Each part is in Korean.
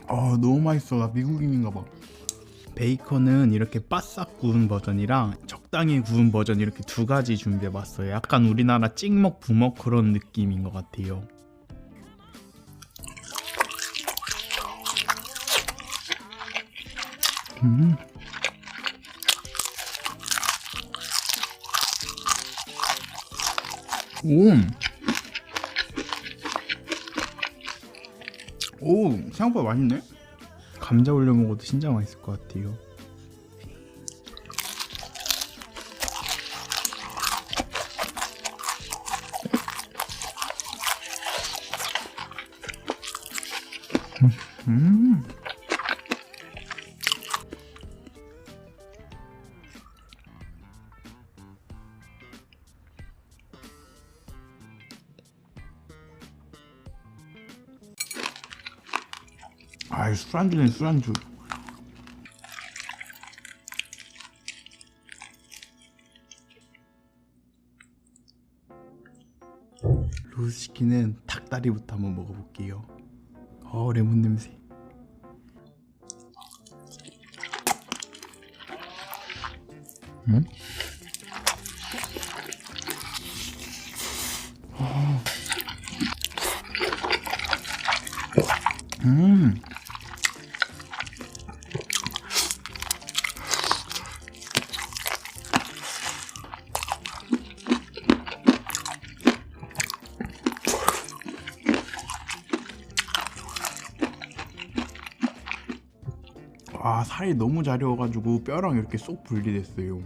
너무 맛있어. 나 미국인인가 봐. 베이컨은 이렇게 바싹 구운 버전이랑 적당히 구운 버전 이렇게 두 가지 준비해봤어요. 약간 우리나라 찍먹 부먹 그런 느낌인 것 같아요. 오, 생각보다 맛있네. 감자 올려 먹어도 진짜 맛있을 것 같아요. 아이, 술안주네 술안주. 로스치킨은 닭다리부터 한번 먹어볼게요. 레몬 냄새. 음? 살이 너무 잘 익어가지고 뼈랑 이렇게 쏙 분리됐어요.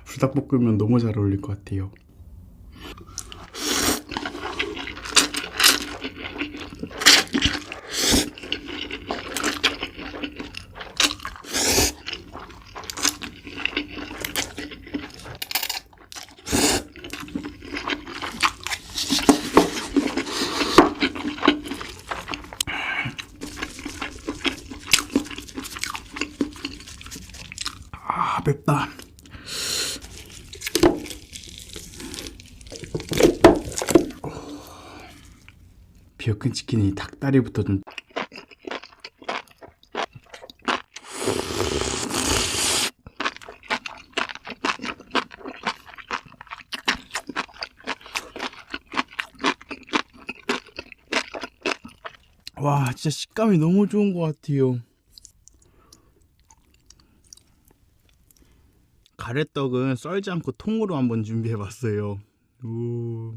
불닭볶음면 너무 잘 어울릴 것 같아요. 맵다. 비어큰 치킨이 닭다리부터 좀 와, 진짜 식감이 너무 좋은 것 같아요. 가래떡은 썰지 않고 통으로 한번 준비해봤어요. 오.